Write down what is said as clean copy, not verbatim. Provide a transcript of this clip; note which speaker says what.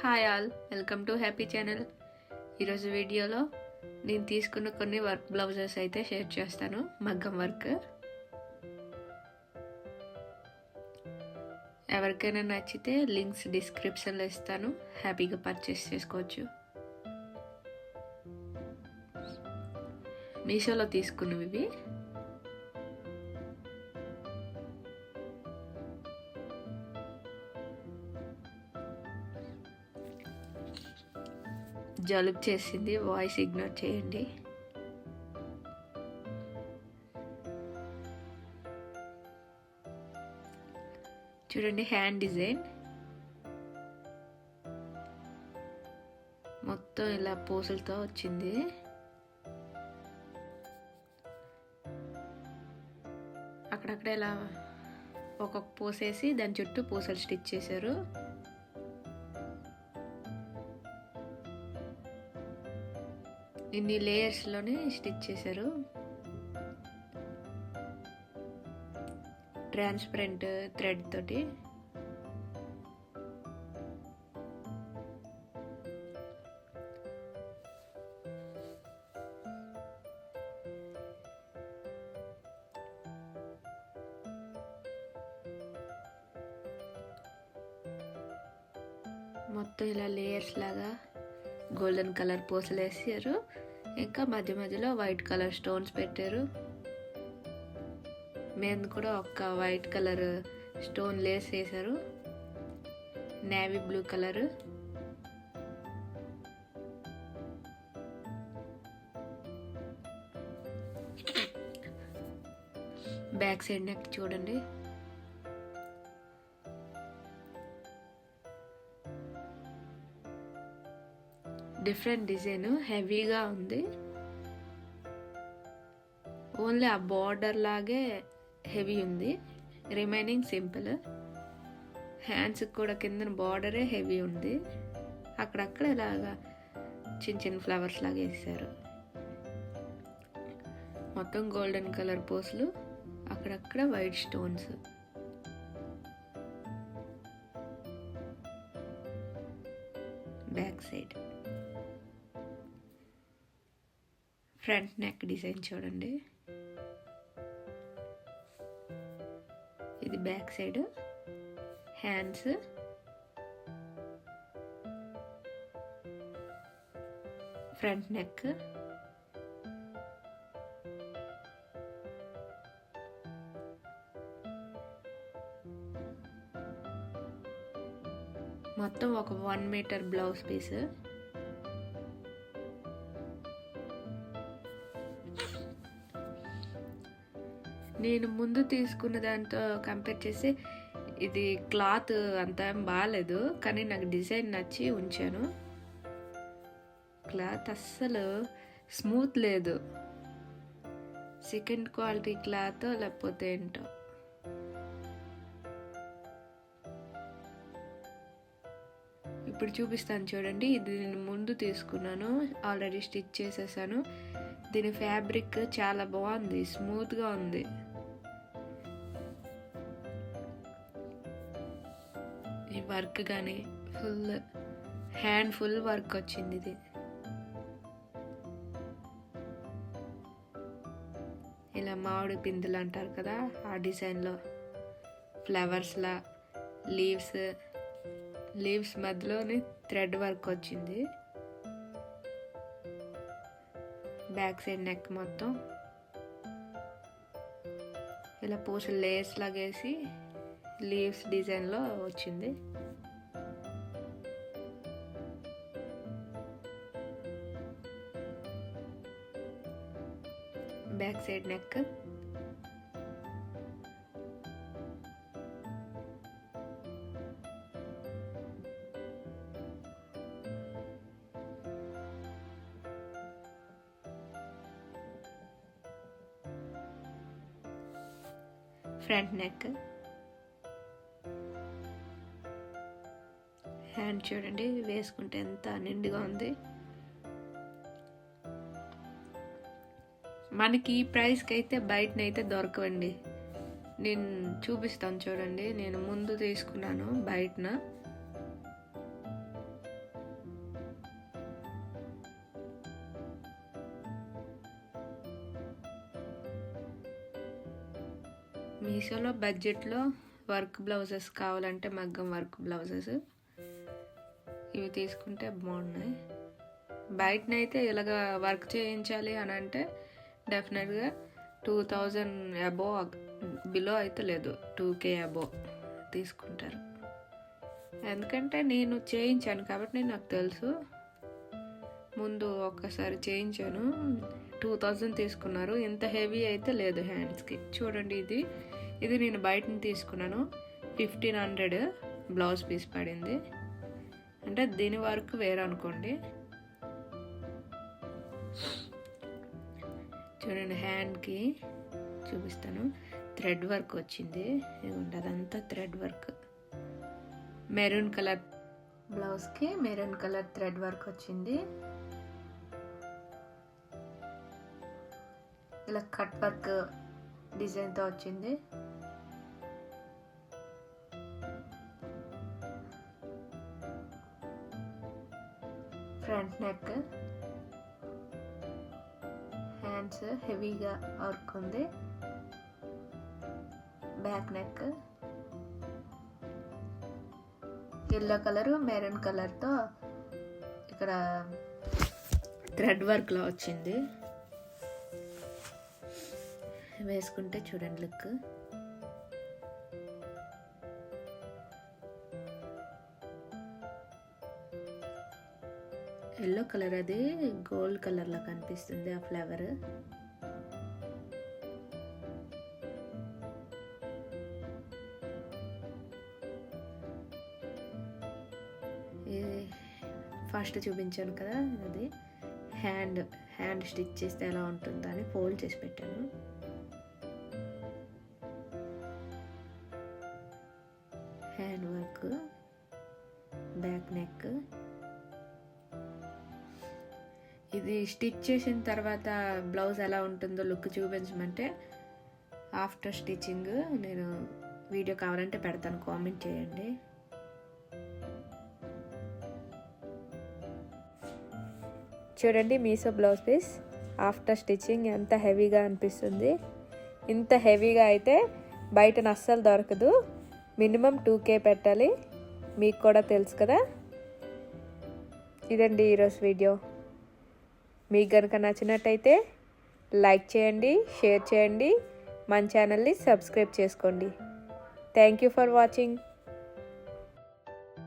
Speaker 1: Hi all, welcome to happy channel. ఈరోజు వీడియోలో నేను తీసుకున్న కొన్ని వర్క్ బ్లౌజెస్ అయితే షేర్ చేస్తాను. మగ్గం వర్క్ ఎవరికైనా నచ్చితే లింక్స్ డిస్క్రిప్షన్లో ఇస్తాను, హ్యాపీగా పర్చేస్ చేసుకోవచ్చు. మీషోలో తీసుకున్నవి ఇవి. జలుబు చేసింది, వాయిస్ ఇగ్నోర్ చేయండి. చూడండి, హ్యాండ్ డిజైన్ మొత్తం ఇలా పూసలతో వచ్చింది. అక్కడక్కడ ఇలా ఒక్కొక్క పూసేసి దాని చుట్టూ పూసలు స్టిచ్ చేశారు. ఇన్ని లేయర్స్లోనే స్టిచ్ చేశారు. ట్రాన్స్పరెంట్ థ్రెడ్ తోటి మొత్తం ఇలా లేయర్స్ లాగా గోల్డెన్ కలర్ పూసలు వేసారు. ఇంకా మధ్య మధ్యలో వైట్ కలర్ స్టోన్స్ పెట్టారు. మీద కూడా ఒక వైట్ కలర్ స్టోన్ లేస్ వేసారు. Navy blue colour, back side neck చూడండి. డిఫరెంట్ డిజైన్, హెవీగా ఉంది. ఓన్లీ ఆ బార్డర్ లాగే హెవీ ఉంది, రిమైనింగ్ సింపుల్. హ్యాండ్స్ కూడా కింద బార్డరే హెవీ ఉంది. అక్కడక్కడ ఇలాగా చిన్న చిన్న ఫ్లవర్స్ లాగా వేసారు. మొత్తం గోల్డెన్ కలర్ పూసలు, అక్కడక్కడ white stones. Back side front neck design చూడండి. ఇది back side hands, front neck, మొత్తం ఒక 1 మీటర్ బ్లౌజ్ పీస్. నేను ముందు తీసుకున్న దాంతో కంపేర్ చేసి ఇది క్లాత్ అంత బాగాలేదు, కానీ నాకు డిజైన్ నచ్చి ఉంచాను. క్లాత్ అస్సలు స్మూత్ లేదు. సెకండ్ క్వాలిటీ క్లాత్ లేకపోతే ఏంటో. ఇప్పుడు చూపిస్తాను చూడండి. ఇది నేను ముందు తీసుకున్నాను, ఆల్రెడీ స్టిచ్ చేసేసాను. దీని ఫ్యాబ్రిక్ చాలా బాగుంది, స్మూత్గా ఉంది. ఈ వర్క్ కానీ ఫుల్ హ్యాండ్ ఫుల్ వర్క్ వచ్చింది. ఇది ఇలా మామిడి పిందులు అంటారు కదా, ఆ డిజైన్లో ఫ్లవర్స్లా లీవ్స్ మధ్యలోని థ్రెడ్ వర్క్ వచ్చింది. బ్యాక్ సైడ్ నెక్ మొత్తం ఇలా పూసలు లేయర్స్ లాగేసి లీవ్స్ డిజైన్లో వచ్చింది. Back side neck, front neck, hand చూడండి వేసుకుంటే ఎంత నిండుగా ఉంది. మనకి ఈ ప్రైస్కి అయితే బయటనైతే దొరకవండి. నేను చూపిస్తాను చూడండి. నేను ముందు తీసుకున్నాను బయటన, మీషోలో బడ్జెట్లో వర్క్ బ్లౌజెస్ కావాలంటే మగ్గం వర్క్ బ్లౌజెస్ ఇవి తీసుకుంటే బాగున్నాయి. బయటనైతే ఇలాగ వర్క్ చేయించాలి అని అంటే డెఫినెట్గా 2000 అబోవ్ బిలో అయితే లేదు, 2K అబోవ్ తీసుకుంటారు. ఎందుకంటే నేను చేయించాను కాబట్టి నాకు తెలుసు. ముందు ఒక్కసారి చేయించాను, 2000 తీసుకున్నారు. ఇంత హెవీ అయితే లేదు హ్యాండ్స్కి. చూడండి, ఇది నేను బయటని తీసుకున్నాను, 1500 బ్లౌజ్ పీస్ పడింది. అంటే దీని వరకు వేరే అనుకోండి. చూడండి, హ్యాండ్కి చూపిస్తాను. థ్రెడ్ వర్క్ వచ్చింది, ఇదిగోండి అదంతా థ్రెడ్ వర్క్. మెరూన్ కలర్ బ్లౌజ్కి మెరూన్ కలర్ థ్రెడ్ వర్క్ వచ్చింది. ఇలా కట్ వర్క్ డిజైన్తో వచ్చింది. ఫ్రంట్ నెక్, హ్యాండ్స్ హెవీగా వర్క్ ఉంది. Back neck yellow colour maroon కలర్తో ఇక్కడ థ్రెడ్ వర్క్లో వచ్చింది. వేసుకుంటే చూడండి లుక్. ఎల్లో కలర్, అది గోల్డ్ కలర్లో కనిపిస్తుంది ఆ ఫ్లవర్. ఫస్ట్ చూపించాను కదా, అది హ్యాండ్ స్టిచ్ చేస్తే ఎలా ఉంటుందో అని ఫోల్డ్ చేసి పెట్టాను. Hand work, back neck. ఇది స్టిచ్ చేసిన తర్వాత బ్లౌజ్ ఎలా ఉంటుందో లుక్ చూపించమంటే ఆఫ్టర్ స్టిచ్చింగ్ నేను వీడియో కావాలంటే పెడతాను, కామెంట్ చేయండి. చూడండి, Meesho blouse piece after stitching ఎంత హెవీగా అనిపిస్తుంది. ఇంత హెవీగా అయితే బయట అస్సలు దొరకదు. మినిమం 2K పెట్టాలి, మీకు కూడా తెలుసు కదా. ఇదండి ఈరోజు వీడియో. మీకు కనుక నచ్చినట్టయితే లైక్ చేయండి, షేర్ చేయండి, మన ఛానల్ని సబ్స్క్రైబ్ చేసుకోండి. Thank you for watching.